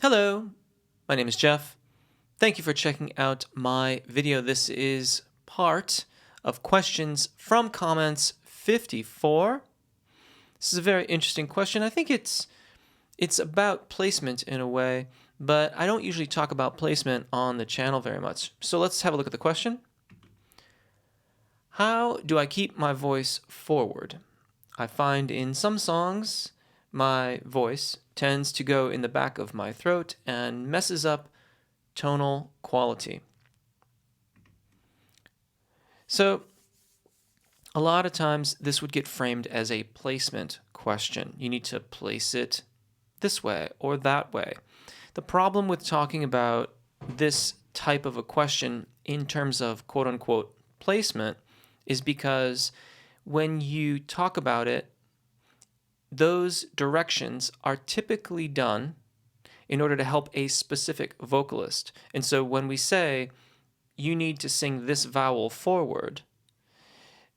Hello, my name is Jeff. Thank you for checking out my video. This is part of questions from comments 54. This is a very interesting question. I think it's about placement in a way, but I don't usually talk about placement on the channel very much. So let's have a look at the question. How do I keep my voice forward? I find in some songs my voice tends to go in the back of my throat and messes up tonal quality. So a lot of times this would get framed as a placement question. You need to place it this way or that way. The problem with talking about this type of a question in terms of quote-unquote placement is because when you talk about it, those directions are typically done in order to help a specific vocalist. And so when we say you need to sing this vowel forward,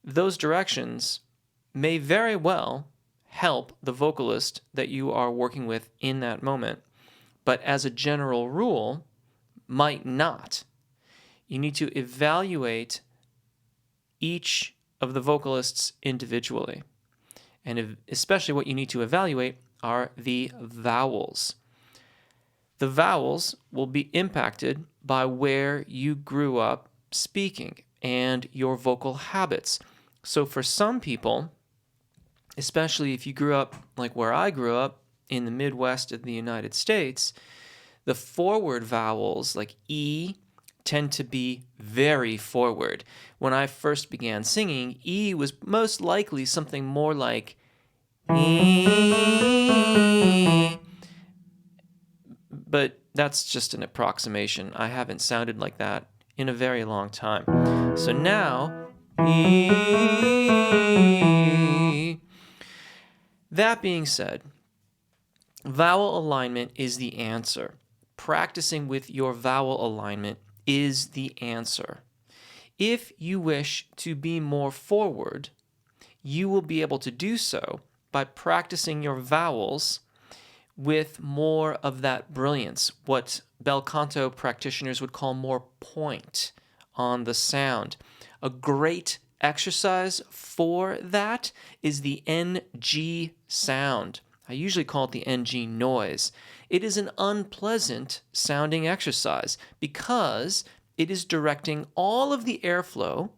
those directions may very well help the vocalist that you are working with in that moment, but as a general rule, might not. You need to evaluate each of the vocalists individually. And especially what you need to evaluate are the vowels. The vowels will be impacted by where you grew up speaking and your vocal habits. So for some people, especially if you grew up like where I grew up in the Midwest of the United States, the forward vowels like E tend to be very forward. When I first began singing, E was most likely something more like E, but that's just an approximation. I haven't sounded like that in a very long time. So now, E. That being said, vowel alignment is the answer. Practicing with your vowel alignment is the answer. If you wish to be more forward, you will be able to do so by practicing your vowels with more of that brilliance, what bel canto practitioners would call more point on the sound. A great exercise for that is the NG sound. I usually call it the NG noise. It is an unpleasant sounding exercise because it is directing all of the airflow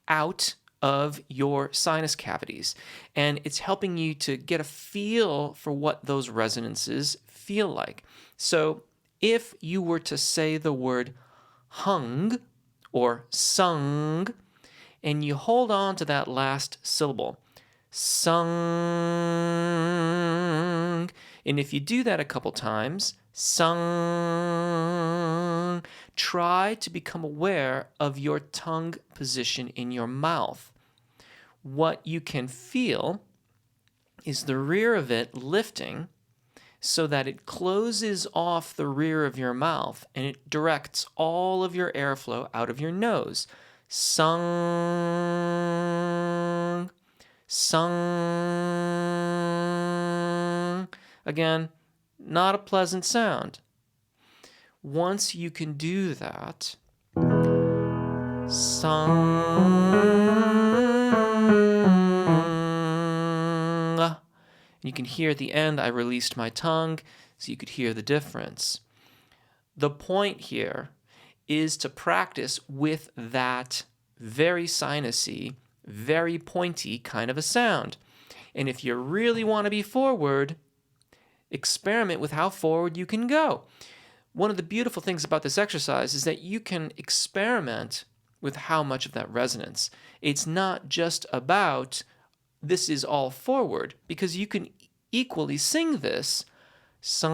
out of your sinus cavities, and it's helping you to get a feel for what those resonances feel like. So if you were to say the word hung or sung, and you hold on to that last syllable, sung, and if you do that a couple times, sung, try to become aware of your tongue position in your mouth. What you can feel is the rear of it lifting so that it closes off the rear of your mouth and it directs all of your airflow out of your nose. Sung, sung. Again, not a pleasant sound. Once you can do that, sung, and you can hear at the end I released my tongue so you could hear the difference. The point here is to practice with that very sinusy, very pointy kind of a sound. And if you really want to be forward, experiment with how forward you can go. One of the beautiful things about this exercise is that you can experiment with how much of that resonance. It's not just about this is all forward, because you can equally sing this sung,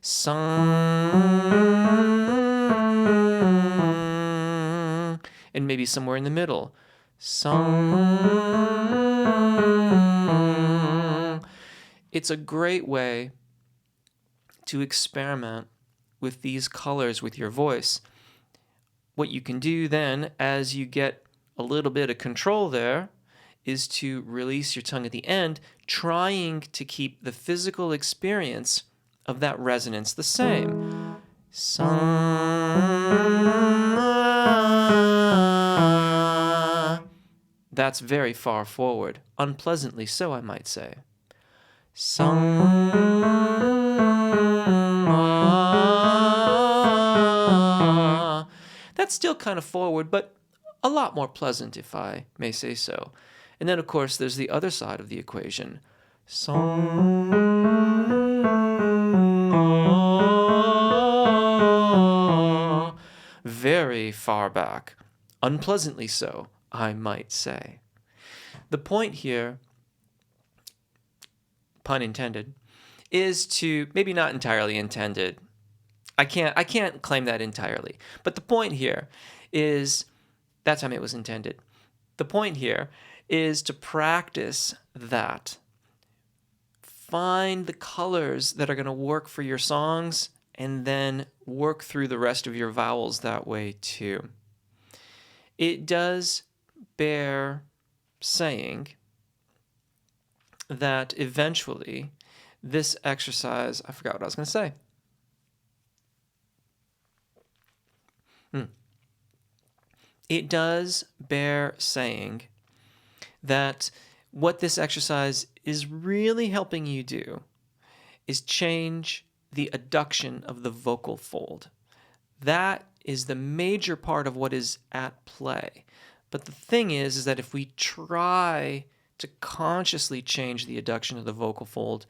sung, and maybe somewhere in the middle. Sung. It's a great way to experiment with these colors with your voice. What you can do then, as you get a little bit of control there, is to release your tongue at the end, trying to keep the physical experience of that resonance the same. That's very far forward, unpleasantly so, I might say. That's still kind of forward, but a lot more pleasant, if I may say so. And then, of course, there's the other side of the equation. Very far back, unpleasantly so, I might say. The point here, pun intended, is to, maybe not entirely intended. I can't claim that entirely. But the point here is, that time it was intended. The point here is to practice that. Find the colors that are going to work for your songs, and then work through the rest of your vowels that way too. It does bear saying that eventually this exercise, I forgot what I was going to say. It does bear saying that what this exercise is really helping you do is change the adduction of the vocal fold. That is the major part of what is at play. But the thing is that if we try to consciously change the adduction of the vocal fold,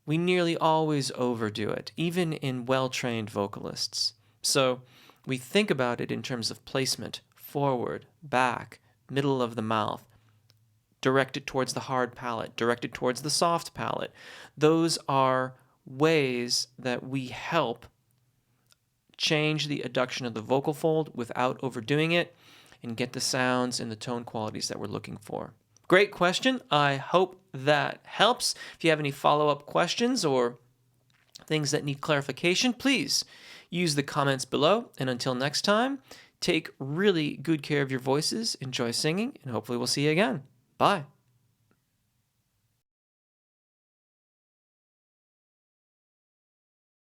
we nearly always overdo it, even in well-trained vocalists. So we think about it in terms of placement, forward, back, middle of the mouth, directed towards the hard palate, directed towards the soft palate. Those are ways that we help change the adduction of the vocal fold without overdoing it and get the sounds and the tone qualities that we're looking for. Great question. I hope that helps. If you have any follow-up questions or things that need clarification, please use the comments below. And until next time, take really good care of your voices, enjoy singing, and hopefully we'll see you again. Bye.